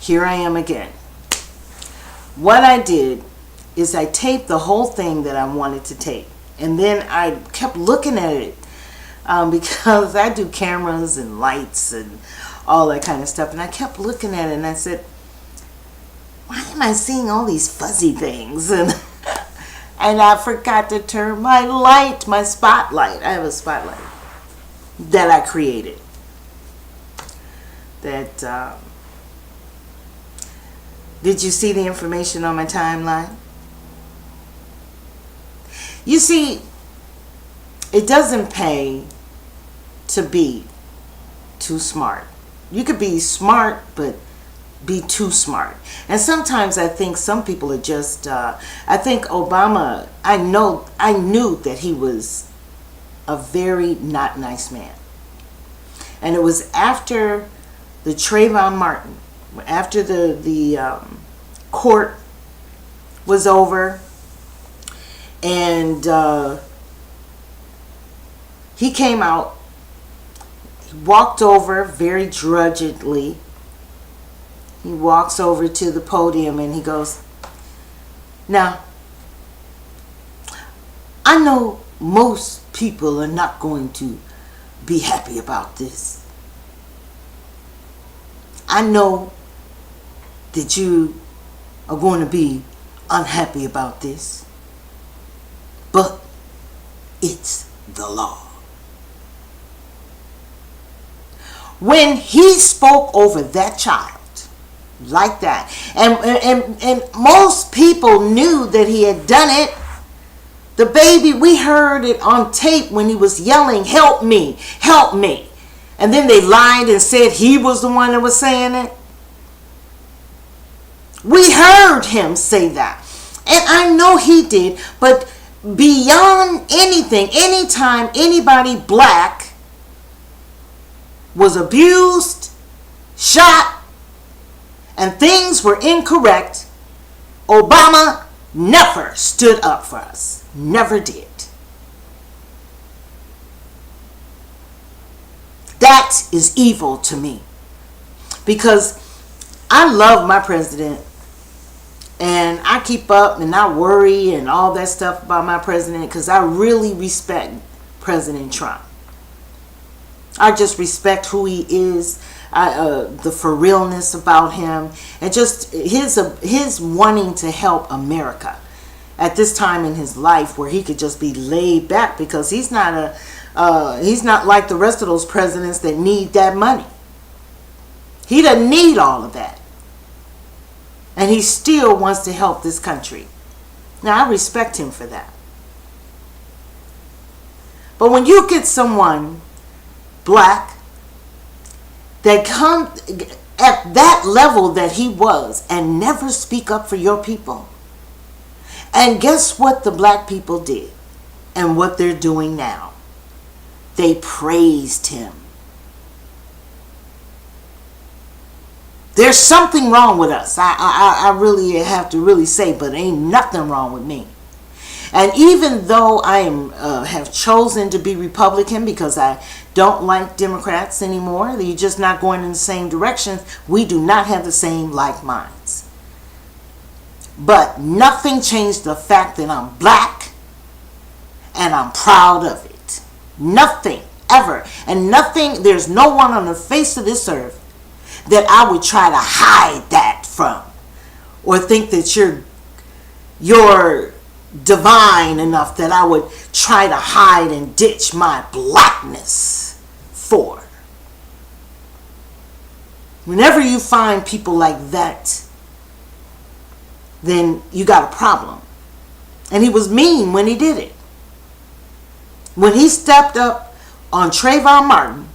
here I am again. What I did is I taped the whole thing that I wanted to tape. And then I kept looking at it because I do cameras and lights and all that kind of stuff. And I kept looking at it and I said, why am I seeing all these fuzzy things? And I forgot to turn my light, my spotlight. I have a spotlight that I created. That, did you see the information on my timeline? You see, it doesn't pay to be too smart. You could be smart, but be too smart. And sometimes I think some people are just, I think Obama, I knew that he was a very not nice man. And it was after the Trayvon Martin, after the court was over, and he came out, he walked over very drudgedly. He walks over to the podium and he goes, now, I know most people are not going to be happy about this. I know that you are going to be unhappy about this, but it's the law. When he spoke over that child like that, and most people knew that he had done it. The baby, we heard it on tape when he was yelling, help me, help me. And then they lied and said he was the one that was saying it. We heard him say that. And I know he did, but beyond anything, anytime anybody black was abused, shot, and things were incorrect, Obama never stood up for us. Never did. That is evil to me. Because I love my president. And I keep up and I worry and all that stuff about my president because I really respect President Trump. I just respect who he is, the for realness about him, and just his wanting to help America at this time in his life where he could just be laid back because he's not like the rest of those presidents that need that money. He doesn't need all of that. And he still wants to help this country. Now, I respect him for that. But when you get someone black that comes at that level that he was and never speak up for your people, and guess what the black people did and what they're doing now? They praised him. There's something wrong with us. I really have to really say, but ain't nothing wrong with me. And even though I have chosen to be Republican because I don't like Democrats anymore, they're just not going in the same direction. We do not have the same like minds. But nothing changed the fact that I'm black and I'm proud of it. Nothing, ever. And nothing, there's no one on the face of this earth that I would try to hide that from, or think that you're divine enough that I would try to hide and ditch my blackness for. Whenever you find people like that, then you got a problem. And he was mean when he did it. When he stepped up on Trayvon Martin,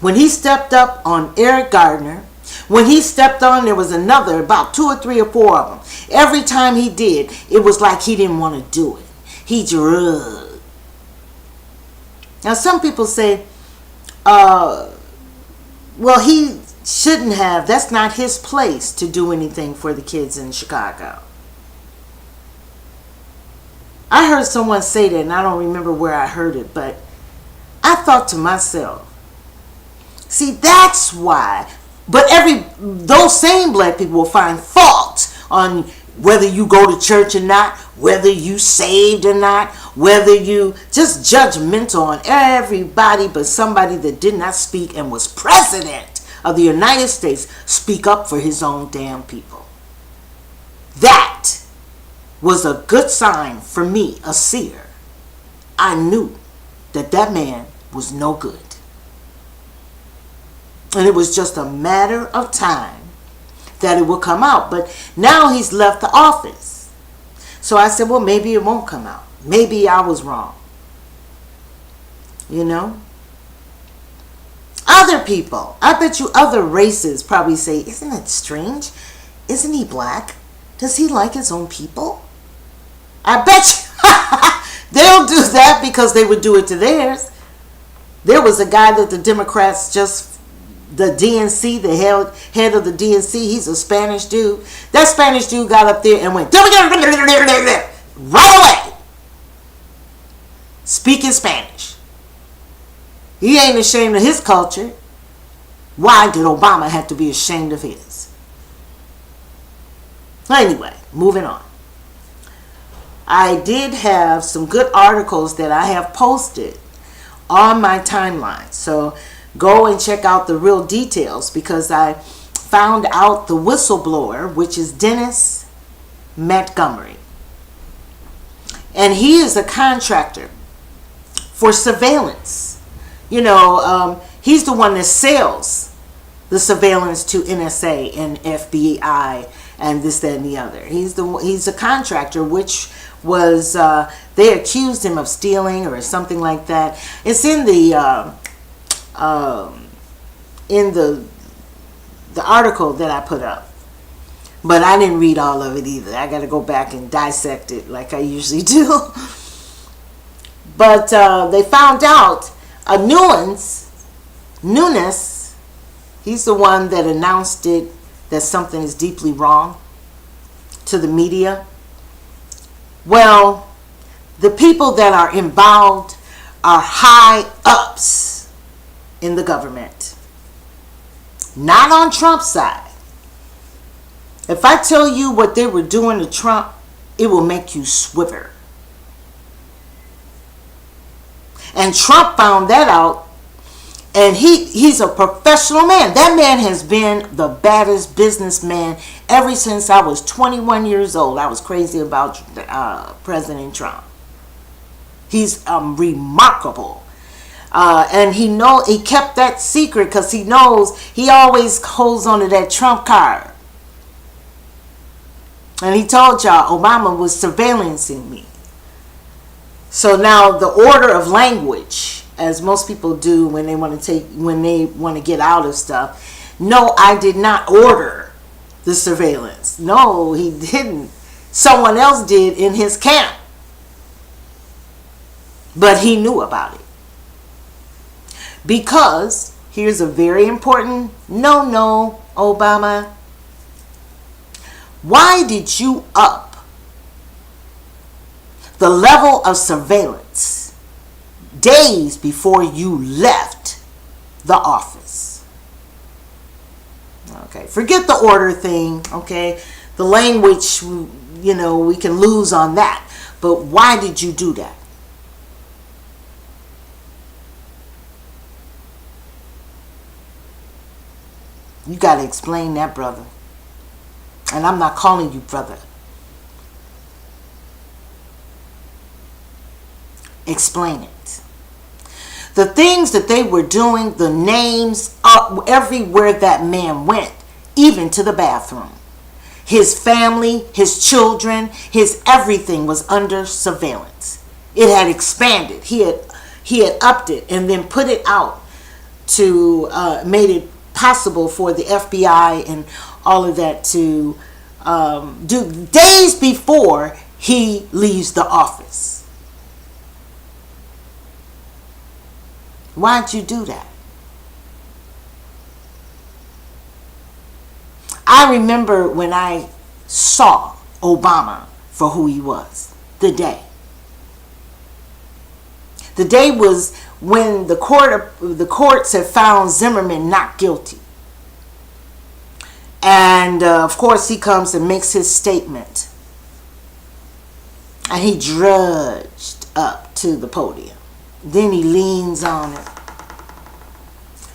when he stepped up on Eric Gardner, when he stepped on, there was another, about 2 or 3 or 4 of them. Every time he did, it was like he didn't want to do it. He drug. Now, some people say, well, he shouldn't have. That's not his place to do anything for the kids in Chicago. I heard someone say that, and I don't remember where I heard it, but I thought to myself, see, that's why But those same black people will find fault on whether you go to church or not, whether you saved or not, whether you just judgmental on everybody but somebody that did not speak and was president of the United States speak up for his own damn people. That was a good sign for me, a seer. I knew that man was no good. And it was just a matter of time that it would come out. But now he's left the office. So I said, well, maybe it won't come out. Maybe I was wrong. You know? Other people, I bet you other races probably say, isn't it strange? Isn't he black? Does he like his own people? I bet you they'll do that because they would do it to theirs. There was a guy that the Democrats the DNC, the head of the DNC, he's a Spanish dude. That Spanish dude got up there and went right away, speaking Spanish. He ain't ashamed of his culture. Why did Obama have to be ashamed of his? Anyway, moving on. I did have some good articles that I have posted on my timeline. So go and check out the real details, because I found out the whistleblower, which is Dennis Montgomery. And he is a contractor for surveillance. You know, he's the one that sells the surveillance to NSA and FBI and this, that, and the other. He's a contractor, which was, they accused him of stealing or something like that. It's in the article that I put up, but I didn't read all of it either. I got to go back and dissect it like I usually do. But they found out Nunes, he's the one that announced it, that something is deeply wrong to the media. Well, the people that are involved are high ups in the government, not on Trump's side. If I tell you what they were doing to Trump, it will make you swiver. And Trump found that out, and he's a professional man. That man has been the baddest businessman ever since I was 21 years old. I was crazy about President Trump. He's remarkable. And he kept that secret because he knows he always holds onto that Trump card. And he told y'all Obama was surveillancing me. So now the order of language, as most people do when they want to get out of stuff. No, I did not order the surveillance. No, he didn't. Someone else did in his camp. But he knew about it. Because, here's a very important no, Obama. Why did you up the level of surveillance days before you left the office? Okay, forget the order thing, okay? The language, we can lose on that. But why did you do that? You got to explain that, brother. And I'm not calling you brother. Explain it. The things that they were doing, the names, everywhere that man went, even to the bathroom. His family, his children, his everything was under surveillance. It had expanded. He had upped it and then put it out to made it possible for the FBI and all of that to do days before he leaves the office. Why'd you do that? I remember when I saw Obama for who he was. The day. The day was when the courts had found Zimmerman not guilty. And of course, he comes and makes his statement. And he drudged up to the podium. Then he leans on it.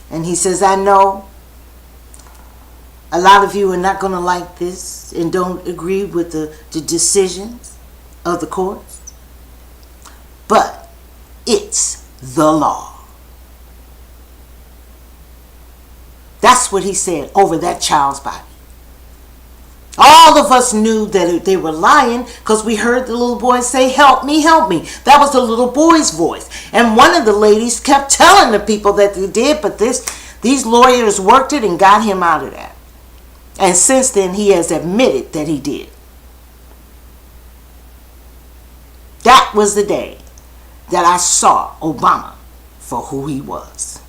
And he says, I know a lot of you are not going to like this and don't agree with the decisions of the courts. But it's the law. That's what he said over that child's body. All of us knew that they were lying because we heard the little boy say, help me, help me. That was the little boy's voice. And one of the ladies kept telling the people that they did, but these lawyers worked it and got him out of that. And since then, he has admitted that he did. That was the day that I saw Obama for who he was.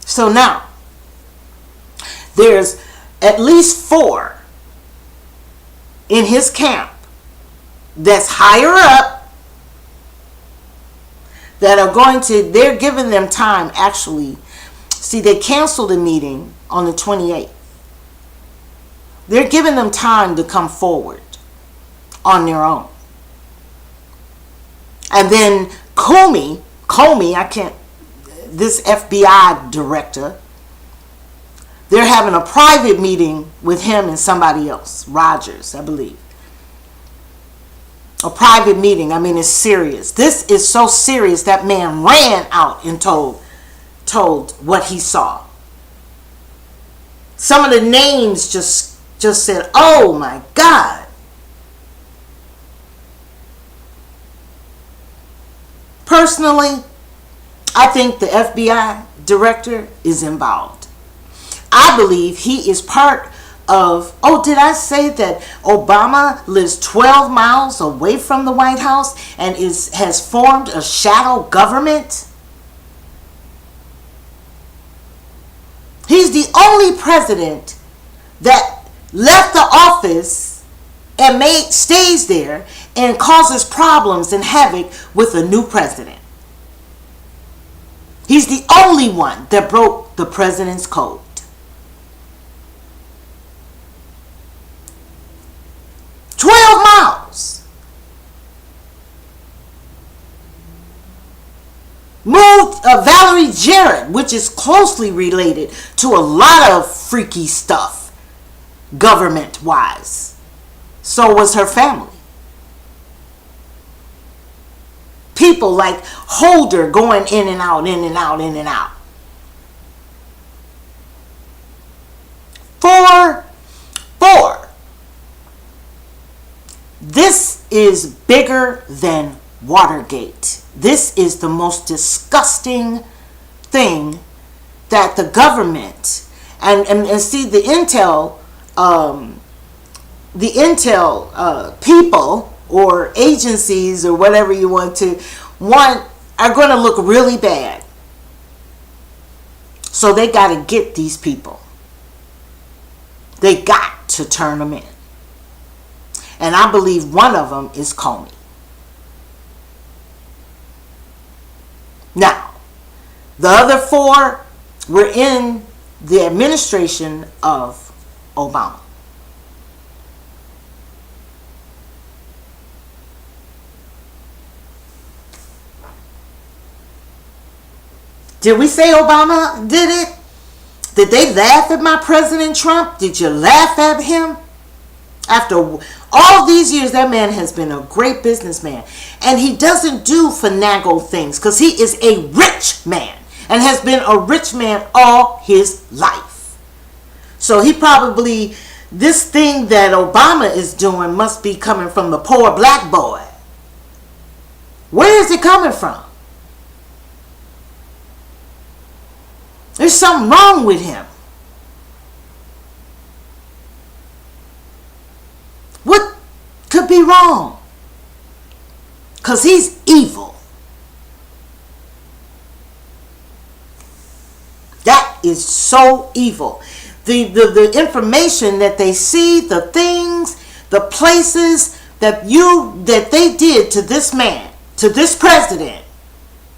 So now, there's at least 4 in his camp that's higher up that are going to, they're giving them time actually. See, they canceled the meeting on the 28th. They're giving them time to come forward on their own. And then Comey, this FBI director, they're having a private meeting with him and somebody else, Rogers, I believe. A private meeting. I mean, it's serious. This is so serious that man ran out and told what he saw. Some of the names just said, oh my God. Personally, I think the FBI director is involved. I believe he is part of, did I say that Obama lives 12 miles away from the White House and has formed a shadow government? He's the only president that left the office and stays there and causes problems and havoc with a new president. He's the only one that broke the president's code. Moved Valerie Jarrett, which is closely related to a lot of freaky stuff, government-wise. So was her family. People like Holder going in and out, in and out, in and out. Four. This is bigger than Watergate. This is the most disgusting thing that the government and see the intel people or agencies or whatever you want are going to look really bad. So they got to get these people. They got to turn them in. And I believe one of them is Comey. Now, the other 4 were in the administration of Obama. Did we say Obama did it? Did they laugh at my President Trump? Did you laugh at him? After all these years, that man has been a great businessman. And he doesn't do finagle things because he is a rich man and has been a rich man all his life. So he probably, this thing that Obama is doing must be coming from the poor black boy. Where is it coming from? There's something wrong with him. What could be wrong? Because he's evil. That is so evil. The information that they see, the things, the places that they did to this man, to this president,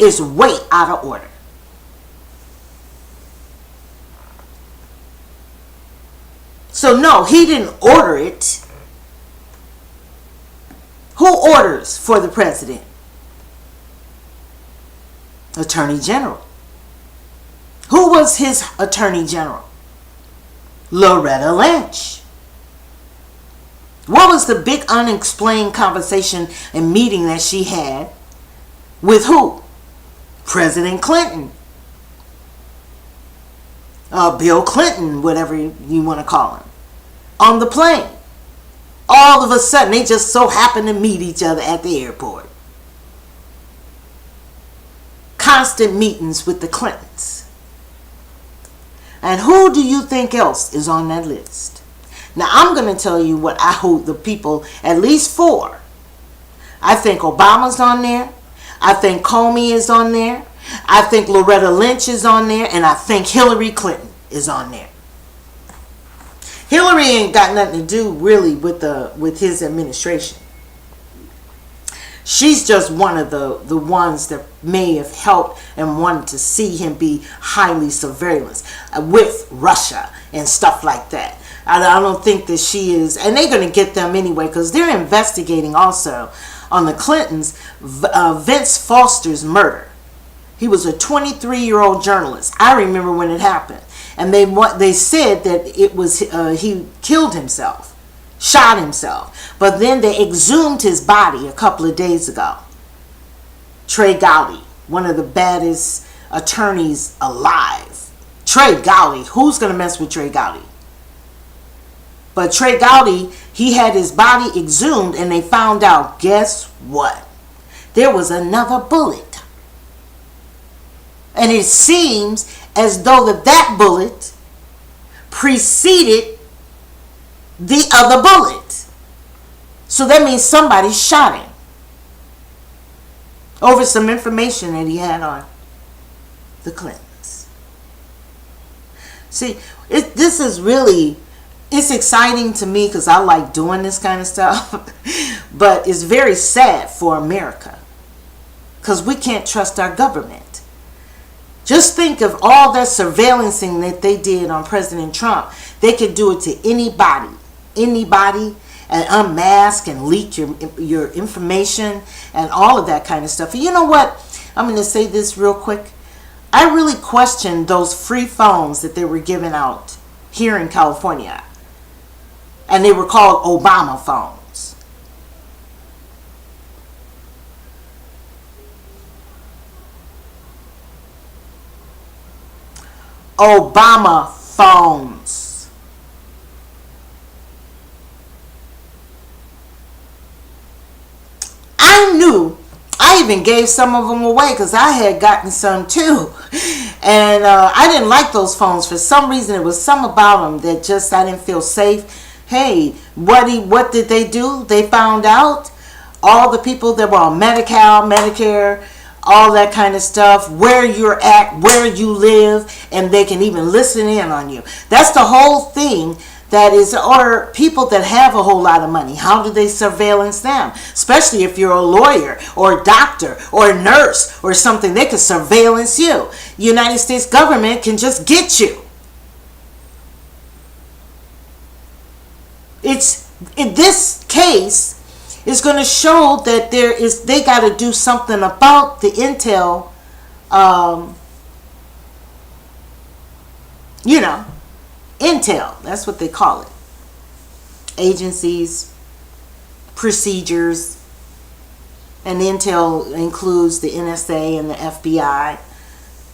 is way out of order. So no, he didn't order it. Who orders for the president? Attorney General. Who was his Attorney General? Loretta Lynch. What was the big unexplained conversation and meeting that she had with who? President Clinton. Bill Clinton, whatever you want to call him. On the plane. All of a sudden, they just so happened to meet each other at the airport. Constant meetings with the Clintons. And who do you think else is on that list? Now, I'm going to tell you what I hope the people, at least 4. I think Obama's on there. I think Comey is on there. I think Loretta Lynch is on there. And I think Hillary Clinton is on there. Hillary ain't got nothing to do really with his administration. She's just one of the ones that may have helped and wanted to see him be highly surveillance with Russia and stuff like that. I don't think that she is, and they're going to get them anyway because they're investigating also on the Clintons Vince Foster's murder. He was a 23-year-old journalist. I remember when it happened. And they said that it was he killed himself, shot himself. But then they exhumed his body a couple of days ago. Trey Gowdy, one of the baddest attorneys alive. Trey Gowdy, who's going to mess with Trey Gowdy? But Trey Gowdy, he had his body exhumed and they found out, guess what? There was another bullet. And it seems as though that bullet preceded the other bullet. So that means somebody shot him over some information that he had on the Clintons. See, this is really, it's exciting to me because I like doing this kind of stuff. But it's very sad for America because we can't trust our government. Just think of all that surveillancing that they did on President Trump. They could do it to anybody, and unmask and leak your information and all of that kind of stuff. And you know what? I'm going to say this real quick. I really question those free phones that they were giving out here in California. And they were called Obama phones. Obama phones. I even gave some of them away because I had gotten some too. And I didn't like those phones. For some reason, it was something about them that just I didn't feel safe. Hey, what did they do? They found out all the people that were on Medi-Cal, Medicare, all that kind of stuff, where you're at, where you live, and they can even listen in on you. That's the whole thing. That is, or people that have a whole lot of money, how do they surveillance them? Especially if you're a lawyer or a doctor or a nurse or something, they can surveillance you. The United States government can just get you. In this case, is going to show that they got to do something about the intel, intel, that's what they call it. Agencies, procedures, and intel includes the NSA and the FBI,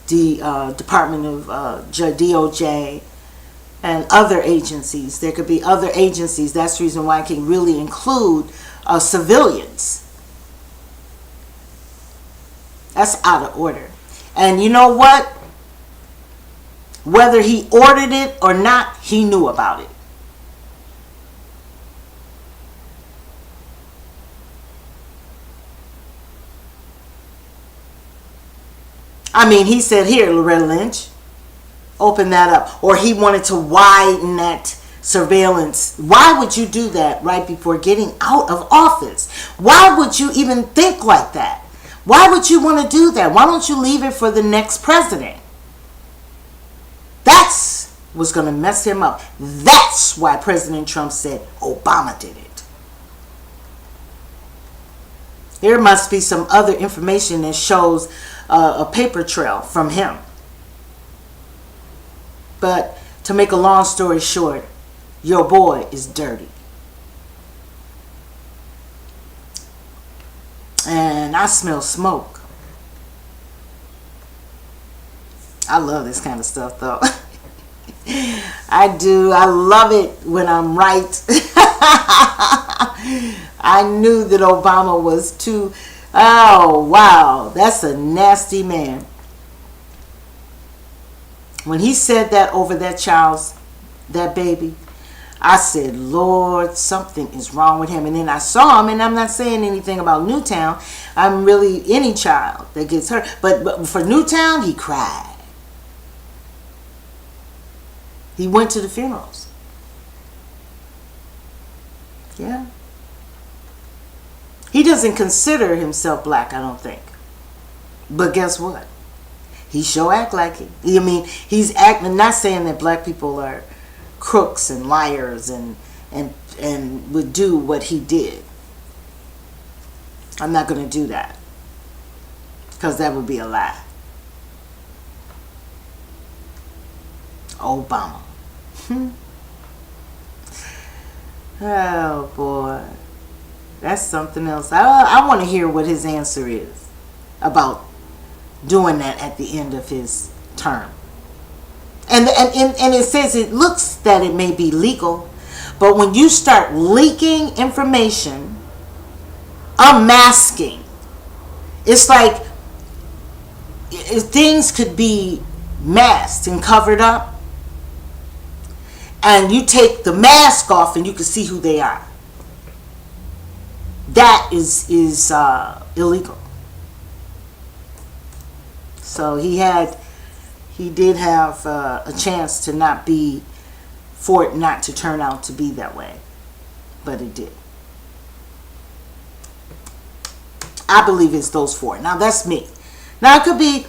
the Department of DOJ, and other agencies. There could be other agencies. That's the reason why I can really include civilians. That's out of order. And you know what? Whether he ordered it or not, he knew about it. I mean, he said, here, Loretta Lynch, open that up. Or he wanted to widen that surveillance. Why would you do that right before getting out of office? Why would you even think like that? Why would you want to do that? Why don't you leave it for the next president? That's what's going to mess him up. That's why President Trump said Obama did it. There must be some other information that shows a paper trail from him. But to make a long story short, your boy is dirty. And I smell smoke. I love this kind of stuff though. I do. I love it when I'm right. I knew that Obama was too... Oh, wow. That's a nasty man. When he said that over that baby, I said, Lord, something is wrong with him. And then I saw him, and I'm not saying anything about Newtown. I'm really any child that gets hurt. But for Newtown, he cried. He went to the funerals. Yeah. He doesn't consider himself black, I don't think. But guess what? He sure act like it. I mean, he's acting, not saying that black people are crooks and liars and would do what he did. I'm not going to do that, because that would be a lie. Obama. Oh boy, that's something else. I want to hear what his answer is about doing that at the end of his term. And it says it looks that it may be legal, but when you start leaking information, unmasking, it's like things could be masked and covered up, and you take the mask off and you can see who they are. That is illegal. So he did have a chance to for it not to turn out to be that way, but it did. I believe it's those four. Now that's me. Now it could be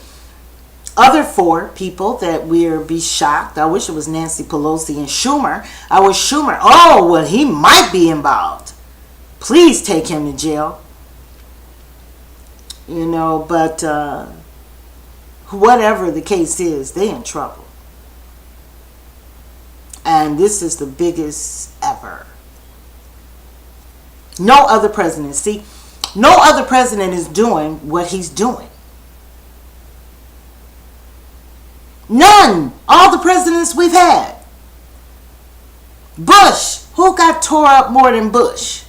other four people that we'll be shocked. I wish it was Nancy Pelosi and Schumer. I wish Schumer, oh, well, he might be involved. Please take him to jail. You know, but whatever the case is, they're in trouble. And this is the biggest ever. No other president, see, no other president is doing what he's doing. None. All the presidents we've had. Bush. Who got tore up more than Bush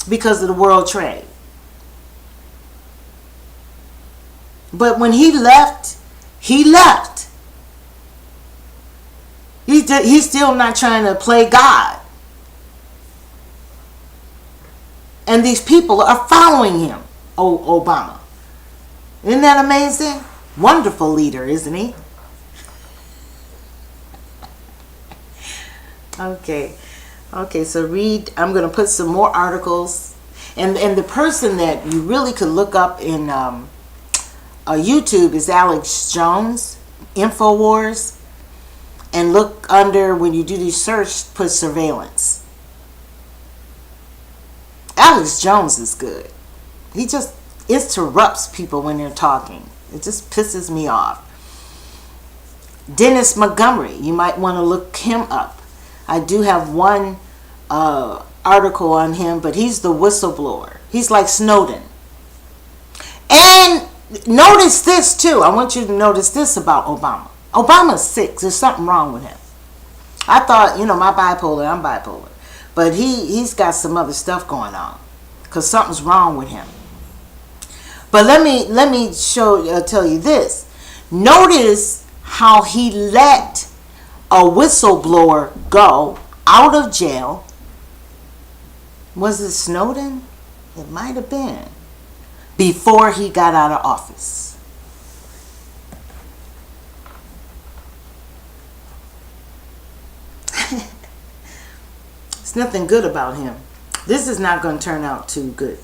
because of the world trade? But when he left, he left. He's still not trying to play God. And these people are following him. Oh, Obama. Isn't that amazing? Wonderful leader, isn't he? Okay, so I'm going to put some more articles. And the person that you really could look up in YouTube is Alex Jones, InfoWars. And look under, when you do these search, put surveillance. Alex Jones is good. He just interrupts people when they're talking. It just pisses me off. Dennis Montgomery, you might want to look him up. I do have one article on him, but he's the whistleblower. He's like Snowden. And notice this too. I want you to notice this about Obama. Obama's sick. There's something wrong with him. I thought, I'm bipolar. But he's got some other stuff going on, because something's wrong with him. But let me tell you this. Notice how he let a whistleblower go out of jail. Was it Snowden? It might have been. Before he got out of office. It's nothing good about him. This is not going to turn out too good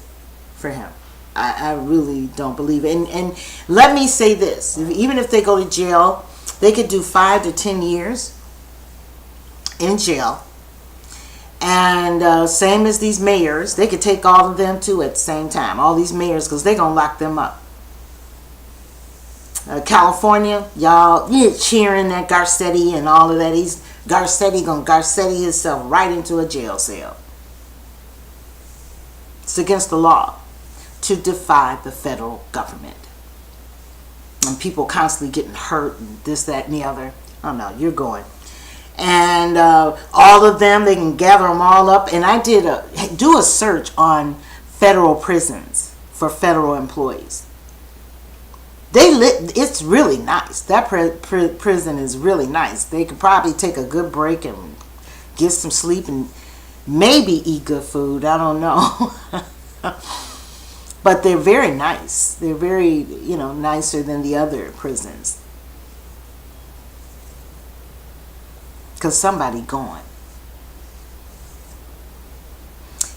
for him. I really don't believe it. And let me say this, even if they go to jail, they could do 5 to 10 years in jail. And same as these mayors, they could take all of them too at the same time. All these mayors, because they're going to lock them up. California, y'all, you're cheering that Garcetti and all of that. Garcetti going to Garcetti himself right into a jail cell. It's against the law to defy the federal government. And people constantly getting hurt and this, that, and the other. Oh no, you're going. And all of them, they can gather them all up. And I did do a search on federal prisons for federal employees. It's really nice. That prison is really nice. They could probably take a good break and get some sleep and maybe eat good food. I don't know. But they're very nice. They're very, nicer than the other prisons. Because somebody gone.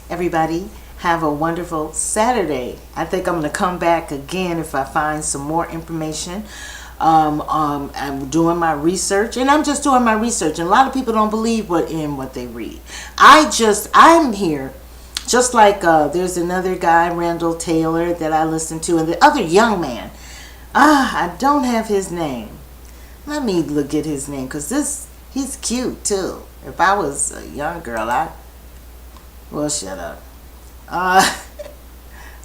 Everybody, have a wonderful Saturday. I think I'm going to come back again if I find some more information. I'm doing my research, and I'm just doing my research. And a lot of people don't believe what they read. I'm here. Just like there's another guy, Randall Taylor, that I listen to, and the other young man. I don't have his name. Let me look at his name, because he's cute too. If I was a young girl, well, shut up.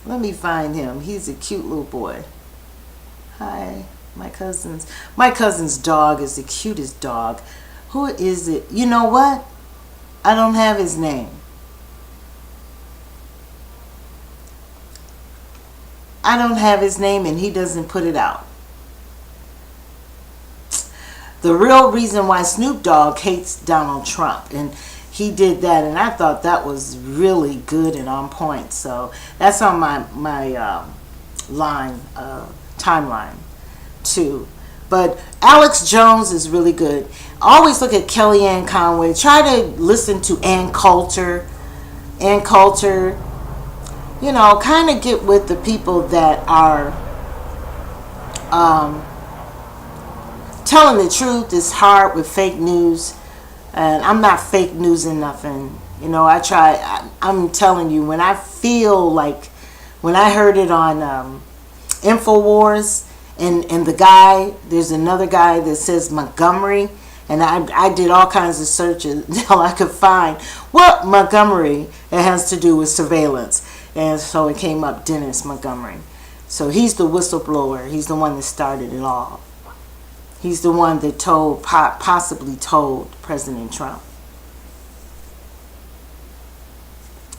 Let me find him. He's a cute little boy. Hi, my cousin's dog is the cutest dog. Who is it? You know what? I don't have his name. I don't have his name, and he doesn't put it out. The real reason why Snoop Dogg hates Donald Trump, and he did that, and I thought that was really good and on point. So that's on my timeline too. But Alex Jones is really good. Always look at Kellyanne Conway. Try to listen to Ann Coulter. Kind of get with the people that are telling the truth. Is hard with fake news. And I'm not fake news and nothing. I'm telling you, when I feel like, when I heard it on InfoWars, and there's another guy that says Montgomery, and I did all kinds of searches until I could find what Montgomery it has to do with surveillance. And so it came up, Dennis Montgomery. So he's the whistleblower. He's the one that started it all. He's the one that possibly told President Trump.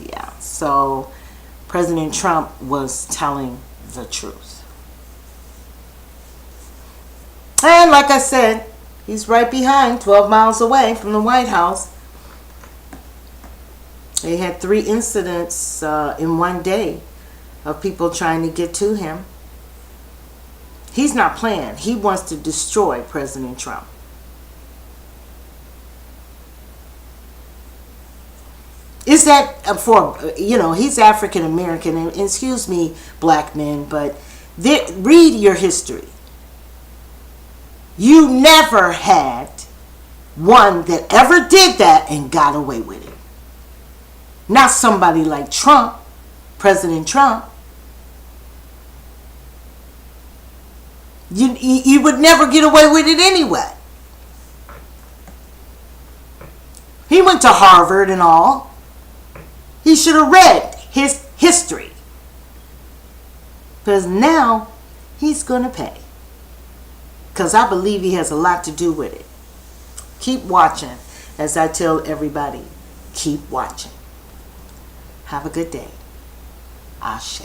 Yeah, so President Trump was telling the truth. And like I said, he's right behind, 12 miles away from the White House. They had 3 incidents in one day of people trying to get to him. He's not playing. He wants to destroy President Trump. Is that he's African American, and excuse me, black men, but read your history. You never had one that ever did that and got away with it. Not somebody like Trump, President Trump. You would never get away with it anyway. He went to Harvard and all. He should have read his history. Because now he's going to pay. Because I believe he has a lot to do with it. Keep watching. As I tell everybody, keep watching. Have a good day. Ashe.